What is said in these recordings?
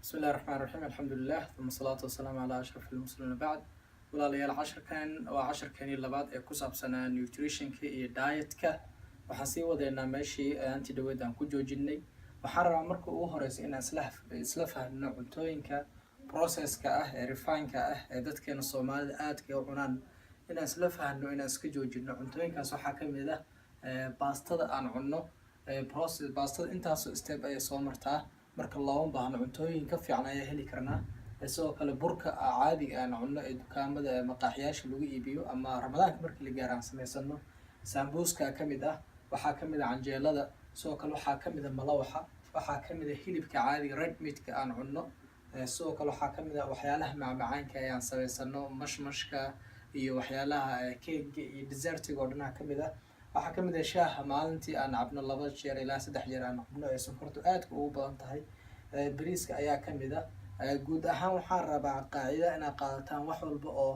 بسم الله الرحمن الرحيم الحمد لله ثم الصلاة والسلام على أشرف المرسلين بعد walaalayaal casharkan waa casharkeenii labaad ee ku saabsanaa nutritionka iyo dietka waxaan sii wadeynaa meeshii aanti dhaweyd aan ku joojinay waxaan rabaa marka ugu horeysa inaan isla fahmno cuntooyinka processka ah ee refineka ah ee dadkeena Soomaalida aadka u cunaan inaan isla fahmno inaan iska joojino cuntooyinkaas waxaa ka mid ah baastada aan cunno process baastada intaas step ay soo martaa marka loo baahno cuntooyin ka fiican ayaa heli karnaa sidoo kale burka caadiga aan cunno ee dukaamada maqaaxiyaasha lagu iibiyo ama ramadaanka markii la gaaro aan samaysano sambuuska ka mid ah waxaa ka mid ah canjeelada sidoo kale waxaa ka mid ah malawaxa waxaa ka mid ah hilibka caadiga red meat-ka aan cunno sidoo kale waxaa ka mid ah waxyaalaha macmacaanka ee aan samaysano mashmashka iyo waxyaalaha cake iyo dessertiga oo dhan ka mid ah waxaa ka mid ah shaaha maalintii aan cabno 2 jeer ilaa 3 jeer aan cabno ee sonkortu aad ugu badan tahay bariiska ayaa ka mid ah guud ahaan waxaan rabaa qaacida inaad qaadataan wax walba oo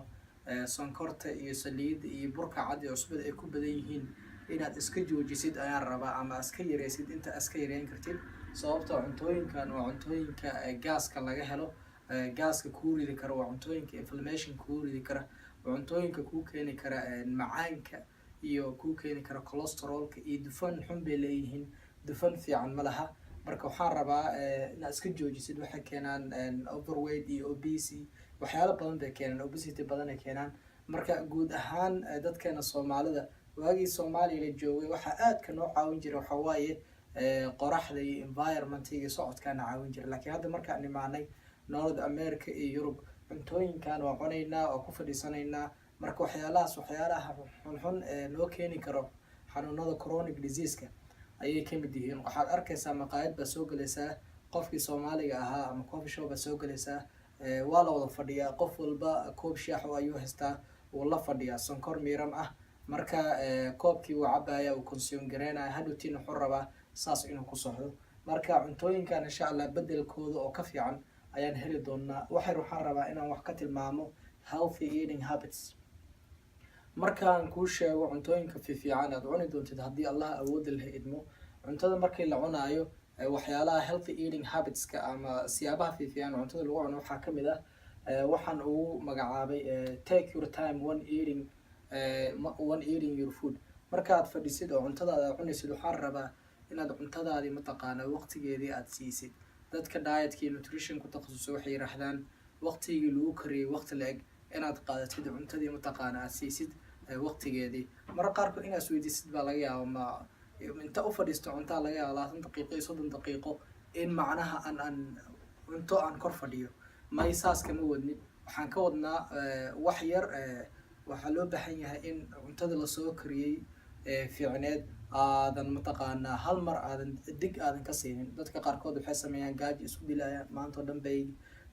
sonkorta iyo saliidda iyo burka cad iyo cusbada ay ku badan yihiin inaad iska joojisid ayaan rabaa ama iska yareysid inta iska yareyn kartid sababtoo cuntooyinkan waa cuntooyinka gaaska laga helo gaaska kuu ridi kara waa cuntooyinka inflammation kuu ridi kara waa cuntooyinka kuu keeni kara macaanka iyo kuu keeni kara cholesterolka iyo dufan xun bay leeyihiin dufan fiican ma laha marka waxaan rabaa inaad iska joojisid waxay keenaan overweight iyo obesity waxyaalo badan bay keenaan obesity badan ay keenaan marka guud ahaan dadkeena Soomaalida waagii Soomaaliya la joogay waxa aadka noo caawin jiray waxa waaye qoraxda iyo environment-iga socodkaana caawin jiray laakiin hadda markaan imaanay North America iyo Europe cuntooyinkan waa cunaynaa oo ku fadhiisanaynaa marka waxyaalaha xun noo keeni karo xanuunada chronic disease-ka ayay ka mid yihiin waxaad arkaysaa maqaayad baa soo galaysaa qofkii Soomaaliga ahaa ama coffee shop baa soo galaysaa waa la wada fadhiyaa qof walba koob shaah ayuu haystaa uu la fadhiyaa sonkor miiran ah marka koobkii uu cabaya uu consume gareynaya hadhowtiin wuxuu rabaa saas inuu ku socdo marka cuntooyinkan insha Allah bedelkooda oo ka fiican ayaan heli doonaa waxaan rabaa inaan wax ka tilmaamo healthy eating habits markaan kuu sheego cuntooyinka fiican aad cuni doontid haddii Allah awood leh idmo cuntada markii la cunaayo waxyaalaha healthy eating habits-ka ama siyaabaha fiican cuntada lagu cuno waxaa ka mid ah waxaan ugu magacaabay take your time when eating your food markaad fadhisid oo cuntadaada cunaysid waxaan rabaa inaad cuntadaadii mataqaana waqtigeedii aad siisid dadka diet iyo nutrition ku takhasusay waxay yiraahdaan waqtigii lagu kariyay waqti la eg inaad qaadatid cuntadii mataqaana aad siisid waqtigeedii marka qaarkood inaad isweydiisid baa laga yaabaa inta u fadhiisto cuntaa laga yaabaa 20 daqiiqo iyo 30 daqiiqo in macnaha aan cunto aan kor fadhiyo may saas kama wadnid waxaan ka wadnaa wax yar waxaa loo baahan yahay in cuntada la soo kariyay fiicneed aadan mataqaana hal mar aadan ka siinin dadka qaarkood waxay sameeyaan gaajo isku dilayaan maanta oo dhan bay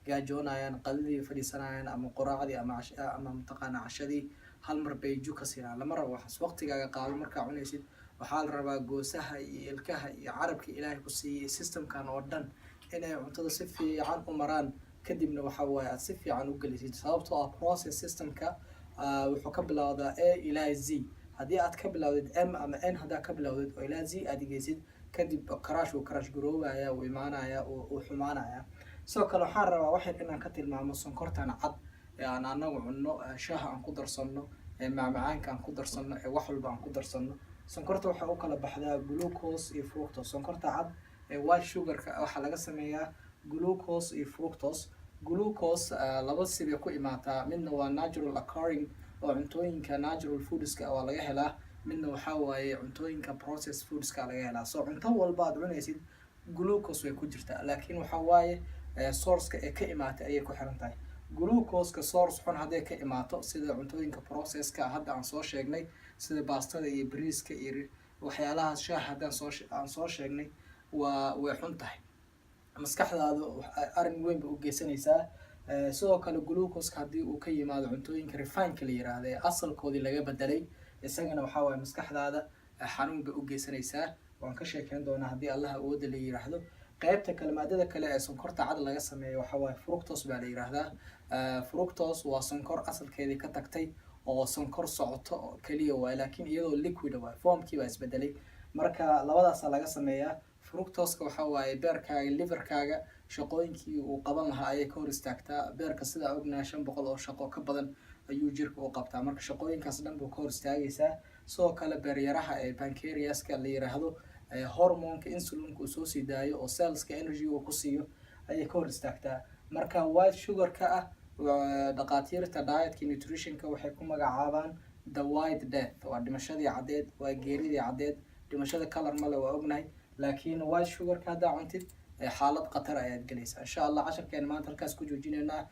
gaajoonayaan qadadii fadhiisanayaan ama quraacdii ama mataqaana cashadii hal mar bay ju ka siinaan lama rabo waxaas waqtigaaga qaado markaa cunaysid waxaa la rabaa goosaha iyo ilkaha iyo carabka ilaahay ku siiyay systemkan oo dhan inay cuntada si fiican u maraan kadibna waxa waaye aad si fiican u gelisid sababtoo ah process systemka wuxuu ka bilowdaa A ilaa Z haddii aad ka bilowdid M ama N haddaa ka bilowdid oo ilaa Z aad geysid kadib crash garoobaya uu imaanaya uu xumaanaya sidoo kale waxaan rabaa wax yar inaan ka tilmaamo sonkortan cad ee aan anagu cunno shaaha aan ku darsanno macmacaanka aan ku darsanno wax walba aan ku darsanno sonkorta waxa uu kala baxdaa glucose iyo fructose sonkorta cad white sugar-ka waxa laga sameeyaa glucose iyo fructose glucose laba sibay ku imaataa midna waa natural occurring oo cuntooyinka natural foods-ka waa laga helaa midna waxa waaye cuntooyinka processed foods-ka laga helaa soo cunto walba aad cunaysid glucose way ku jirtaa laakiin waxa waaye source-ka ee ka imaatay ayay ku xiran tahay glucose-ka source xun hadday ka imaato sida cuntooyinka process-ka hadda aan soo sheegnay sida baastada iyo bariiska iyo waxyaalahaas shaah haddaan soo sheegnay way xun tahay maskaxdaada arrin weyn bay u geysanaysaa sidoo kale glucose-ka haddii uu ka yimaado cuntooyinka refineka la yiraahdo ee asalkoodii laga bedelay isagana waxaa waaye maskaxdaada xanuun bay u geysanaysaa waan ka sheekeyn doonaa haddii Allah awoodda la yiraahdo qaybta kale maadada kale ee sonkorta cad laga sameeyo waxa waaye fructose baa la yiraahdaa fructose waa sonkor asalkeedii ka tagtay oo sonkor socoto kaliya waay laakiin iyadoo liquid waay formkii baa isbedelay marka labadaas laga sameeyaa fructose-ka waxa waaye beerkaaga liverkaaga shaqooyinkii uu qaban lahaa ayay ka hor istaagtaa. beerka sida ognahay 500 oo shaqo ka badan ayuu jirka u qabtaa, marka shaqooyinkaas dhan buu ka hor istaagaysaa. sidoo kale beeryaraha ee pancreaska la yiraahdo hormonka insulinka uu soo sii daayo oo cellska energy uu ku siiyo ayay ka hor istaagtaa. marka white sugar-ka ah dhaqaatiirta dietka nutritionka waxay ku magacaabaan the white death, waa dhimashadii caddeed, waa geeridii caddeed. dhimashada color male waa ognahay, laakiin white sugar-ka haddaa cuntid xaalad khatar ayaad gelaysaa. insha allah casharkeena maanta halkaas ku joojinaynaa.